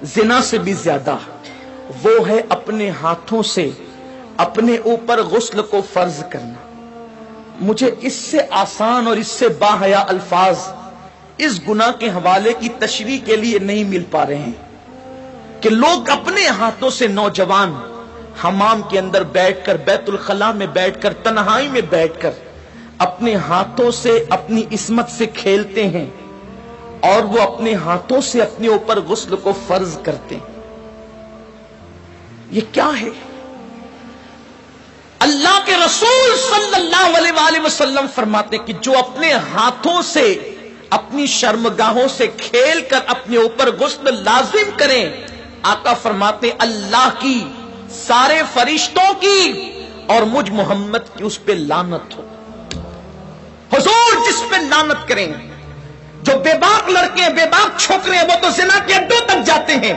जिना से भी ज्यादा वो है अपने हाथों से अपने ऊपर गुस्ल को फर्ज करना। मुझे इससे आसान और इससे बाहया अल्फाज इस गुनाह के हवाले की तशरीह के लिए नहीं मिल पा रहे हैं कि लोग अपने हाथों से, नौजवान हमाम के अंदर बैठकर, बैतुल खला में बैठकर, तन्हाई में बैठकर अपने हाथों से अपनी इस्मत से खेलते हैं और वो अपने हाथों से अपने ऊपर गुस्ल को फर्ज करते हैं। ये क्या है? अल्लाह के रसूल सल्लल्लाहु अलैहि वसल्लम फरमाते कि जो अपने हाथों से अपनी शर्मगाहों से खेल कर अपने ऊपर गुस्ल लाजिम करें, आका फरमाते अल्लाह की, सारे फरिश्तों की और मुझ मोहम्मद की उस पे लानत हो। हुजूर जिस पे लानत करें, जो बेबाक लड़के, बेबाक छोकरे, वो तो जिना के अड्डों तक जाते हैं,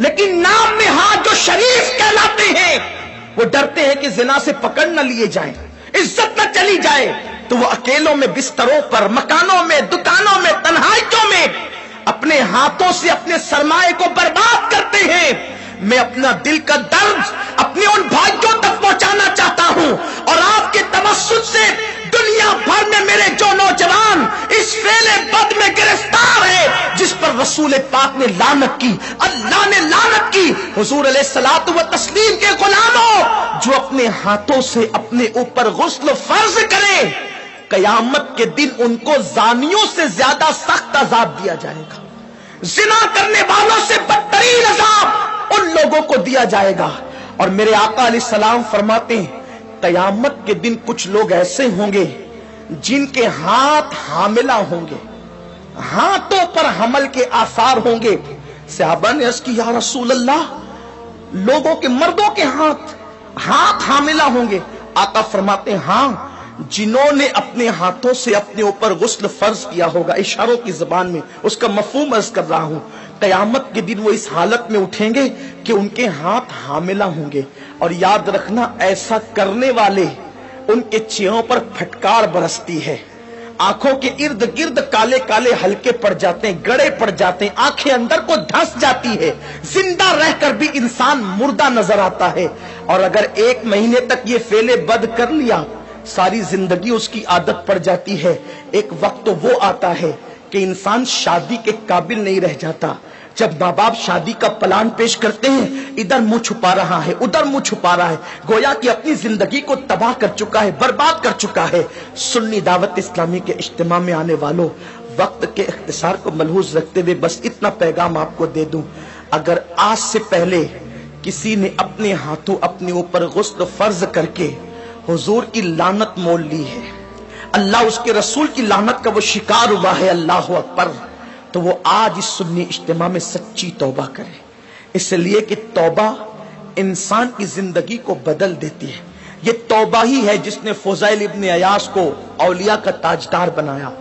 लेकिन नाम में हाथ जो शरीफ कहलाते हैं, वो डरते हैं कि जिना से पकड़ न लिए जाएं, इज्जत न चली जाए, तो वो अकेलों में, बिस्तरों पर, मकानों में, दुकानों में, तन्हाइयों में अपने हाथों से अपने सरमाए को बर्बाद करते हैं। मैं अपना दिल का दर्द अपने उन भाइयों तक पहुंचाना चाहता हूं और आपके तवस्सुत से दुनिया भर में मेरे जो नौजवान इस फेले बद में गिरफ्तार है, जिस पर रसूल पाक ने लानत की, अल्लाह ने लानत की, हुजूर अलैहिस्सलातु व तस्लीम के गुलामों, जो अपने हाथों से अपने ऊपर गुस्ल फर्ज करें, कयामत के दिन उनको जानियों से ज्यादा सख्त अजाब दिया जाएगा। जिना करने वालों से बदतरीन अजाब उन लोगों को दिया जाएगा। और मेरे आका अलैहिस्सलाम फरमाते हैं कयामत के दिन कुछ लोग ऐसे होंगे जिनके हाथ हामिला होंगे, हाथों पर हमल के आसार होंगे। सहाबा ने अर्ज़ की या रसूल अल्लाह, लोगों के, मर्दों के हाथ हामिला होंगे? आका फरमाते हैं हाँ, जिन्होंने अपने हाथों से अपने ऊपर गुस्ल फर्ज किया होगा। इशारों की जबान में उसका मफहूम अर्ज कर रहा हूं। कयामत के दिन वो इस हालत में उठेंगे कि उनके हाथ हामिला होंगे। और याद रखना, ऐसा करने वाले उनके चेहरों पर फटकार बरसती है, आंखों के इर्द गिर्द काले काले हल्के पड़ जाते हैं, गड़े पड़ जाते हैं, आंखें अंदर को धंस जाती है, जिंदा रहकर भी इंसान मुर्दा नजर आता है। और अगर 1 महीने तक ये फेले बद कर लिया, सारी जिंदगी उसकी आदत पड़ जाती है। एक वक्त तो वो आता है कि इंसान शादी के काबिल नहीं रह जाता। जब माँ बाप शादी का प्लान पेश करते हैं, इधर मुंह छुपा रहा है, उधर मुंह छुपा रहा है, गोया कि अपनी जिंदगी को तबाह कर चुका है, बर्बाद कर चुका है। सुन्नी दावत इस्लामी के इज्तिमा में आने वालों, वक्त के इख्तिसार को मलहूज रखते हुए बस इतना पैगाम आपको दे दूं, अगर आज से पहले किसी ने अपने हाथों अपने ऊपर गुस्ल फर्ज करके हुजूर की लानत मोल ली है, अल्लाह उसके रसूल की लानत का वो शिकार हुआ है, अल्लाह अकबर, तो वो आज इस सुन्नी इज्तिमा में सच्ची तौबा करे। इसलिए कि तौबा इंसान की जिंदगी को बदल देती है। ये तौबा ही है जिसने फुज़ैल इब्न अयास को औलिया का ताजदार बनाया।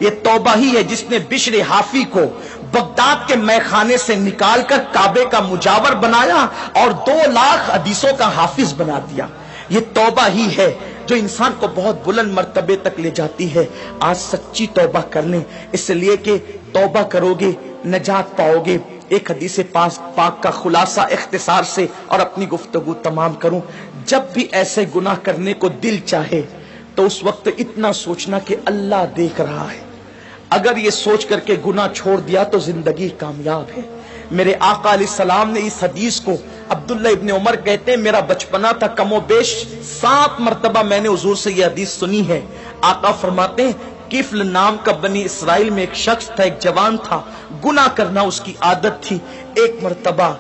ये तौबा ही है जिसने बिश्र हाफी को बगदाद के मैखाने से निकालकर काबे का मुजावर बनाया और 2 लाख हदीसों का हाफिज बना दिया। ये तौबा ही है जो इंसान को बहुत बुलंद मर्तबे तक ले जाती है। आज सच्ची तौबा कर लें, इसलिए कि तौबा करोगे नजात पाओगे। एक हदीस पाक का खुलासा इख्तिसार से और अपनी गुफ्तगू तमाम करूं, जब भी ऐसे गुनाह करने को दिल चाहे तो उस वक्त इतना सोचना कि अल्लाह देख रहा है। अगर ये सोच करके गुनाह छोड़ दिया तो जिंदगी कामयाब है। मेरे आका अलैहिस्सलाम ने इस हदीस को, अब्दुल्ला इब्न उमर कहते हैं मेरा बचपना था, कमोबेश 7 मरतबा मैंने हुजूर से ये हदीस सुनी है। आका फरमाते हैं किफ्ल नाम का बनी इसराइल में एक शख्स था, एक जवान था, गुनाह करना उसकी आदत थी। एक मरतबा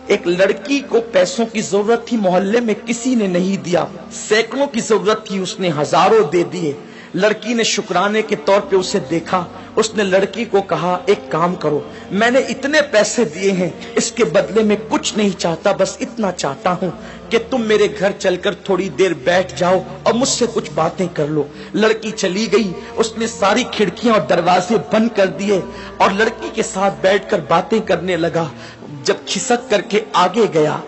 एक लड़की को पैसों की जरूरत थी, मोहल्ले में किसी ने नहीं दिया, सैकड़ों की जरूरत थी, उसने हजारों दे दिए। लड़की ने शुक्राने के तौर पे उसे देखा, उसने लड़की को कहा एक काम करो, मैंने इतने पैसे दिए हैं, इसके बदले में कुछ नहीं चाहता, बस इतना चाहता हूं कि तुम मेरे घर चलकर थोड़ी देर बैठ जाओ और मुझसे कुछ बातें कर लो। लड़की चली गई, उसने सारी खिड़कियां और दरवाजे बंद कर दिए और लड़की के साथ बैठकर बातें करने लगा। जब खिसक करके आगे गया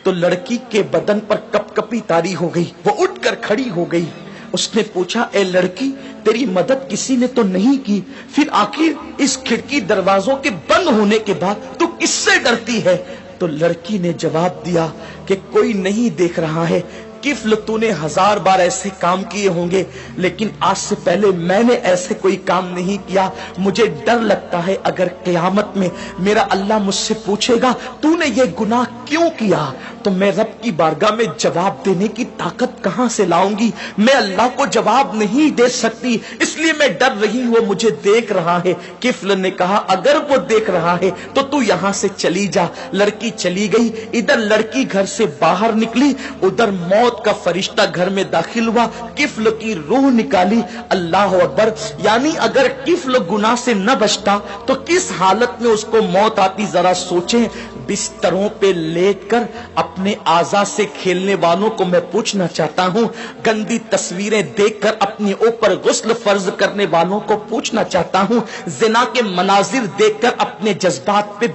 तो लड़की के बदन पर कपकपी तारी हो गई, वो उठकर खड़ी हो गई। उसने पूछा ए लड़की, तेरी मदद किसी ने तो नहीं की, फिर आखिर इस खिड़की दरवाजों के बंद होने के बाद तू کس سے ڈرتی ہے؟ تو لڑکی نے جواب دیا کہ کوئی نہیں دیکھ رہا ہے، کفل تو نے 1000 بار ایسے کام کیے ہوں گے، لیکن آج سے پہلے میں نے ایسے کوئی کام نہیں کیا، مجھے ڈر لگتا ہے اگر قیامت میں میرا اللہ مجھ سے پوچھے گا تو نے یہ گناہ کیوں کیا، تو میں رب کی بارگاہ میں جواب دینے کی طاقت کہاں سے لاؤں گی؟ میں اللہ کو جواب نہیں دے سکتی، اس لیے میں ڈر رہی ہوں، وہ مجھے دیکھ رہا ہے۔ کفل نے کہا اگر وہ دیکھ رہا ہے تو تو یہاں سے چلی جا۔ لڑکی چلی گئی، ادھر لڑکی گھر سے باہر نکلی، ادھر موت کا فرشتہ گھر میں داخل ہوا، کفل کی روح نکالی۔ اللہ اکبر! یعنی اگر کفل گناہ سے نہ بچتا تو کس حالت میں اس کو موت آتی، ذرا سوچیں۔ بستروں پہ لیٹ کر اپنے اعضاء سے کھیلنے والوں کو میں پوچھنا چاہتا ہوں، گندی تصویریں دیکھ کر اپنے اوپر غسل فرض کرنے والوں کو پوچھنا چاہتا ہوں، زنا کے مناظر دیکھ کر اپنے جذبات پہ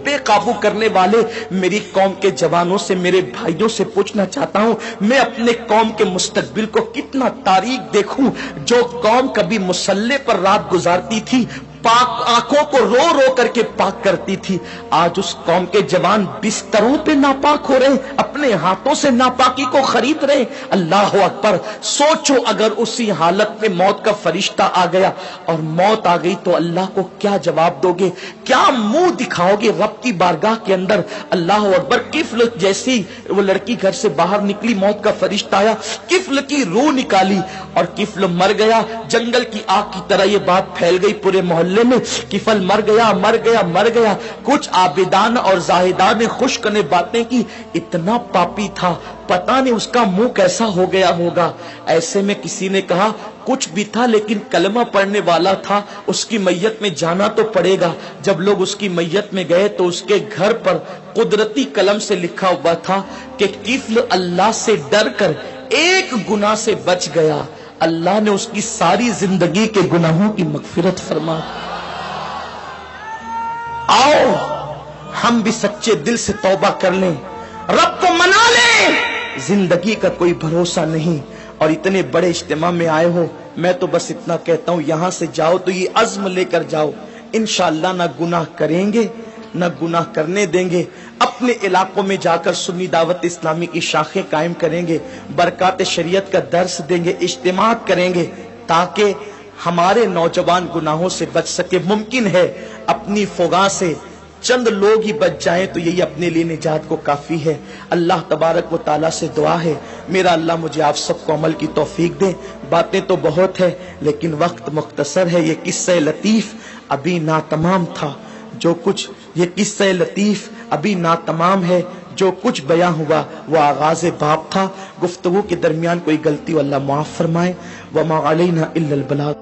بے قابو کرنے والے میری قوم کے جوانوں سے، میرے بھائیوں سے پوچھنا چاہتا ہوں، میں اپنے قوم کے مستقبل کو کتنا تاریک دیکھوں۔ جو قوم کبھی مصلی پر رات گزارتی تھی، پاک آنکھوں کو رو رو کر کے پاک کرتی تھی، آج اس قوم کے جوان بستروں پہ ناپاک ہو رہے ہیں، اپنے ہاتھوں سے ناپاکی کو خرید رہے ہیں۔ اللہ اکبر! سوچو اگر اسی حالت میں موت کا فرشتہ آ گیا اور موت آ گئی تو اللہ کو کیا جواب دو گے؟ کیا منہ دکھاؤ گے رب کی بارگاہ کے اندر؟ اللہ اکبر! کفل جیسی وہ لڑکی گھر سے باہر نکلی، موت کا فرشتہ آیا، کفل کی روح نکالی اور کفل مر گیا۔ جنگل کی آگ کی طرح یہ بات پھیل گئی پورے محلے میں، کفل مر گیا مر گیا مر گیا۔ کچھ عابدان اور زاہدان نے خشک نے باتیں کی، اتنا پاپی تھا، پتہ نہیں اس کا منہ کیسا ہو گیا ہوگا۔ ایسے میں کسی نے کہا کچھ بھی تھا لیکن کلمہ پڑھنے والا تھا، اس کی میت میں جانا تو پڑے گا۔ جب لوگ اس کی میت میں گئے تو اس کے گھر پر قدرتی قلم سے لکھا ہوا تھا کہ کفل اللہ سے ڈر کر ایک گناہ سے بچ گیا، اللہ نے اس کی ساری زندگی کے گناہوں کی مغفرت فرما۔ آؤ ہم بھی سچے دل سے توبہ کر لیں، رب کو منا لیں۔ زندگی کا کوئی بھروسہ نہیں، اور اتنے بڑے اجتماع میں آئے ہو، میں تو بس اتنا کہتا ہوں یہاں سے جاؤ تو یہ عزم لے کر جاؤ، انشاءاللہ نہ گناہ کریں گے نہ گناہ کرنے دیں گے۔ اپنے علاقوں میں جا کر سنی دعوت اسلامی کی شاخیں قائم کریں گے، برکات شریعت کا درس دیں گے، اجتماع کریں گے تاکہ ہمارے نوجوان گناہوں سے بچ سکے۔ ممکن ہے اپنی فغاں سے چند لوگ ہی بچ جائیں تو یہی اپنے لیے نجات کو کافی ہے۔ اللہ تبارک و تعالیٰ سے دعا ہے میرا اللہ مجھے آپ سب کو عمل کی توفیق دے۔ باتیں تو بہت ہے لیکن وقت مختصر ہے۔ یہ قصہ لطیف ابھی ناتمام تھا، جو کچھ یہ قصہ لطیف ابھی ناتمام ہے، جو کچھ بیاں ہوا وہ آغاز باب تھا۔ گفتگو کے درمیان کوئی غلطی اللہ معاف فرمائے۔ وما علینا الا البلاغ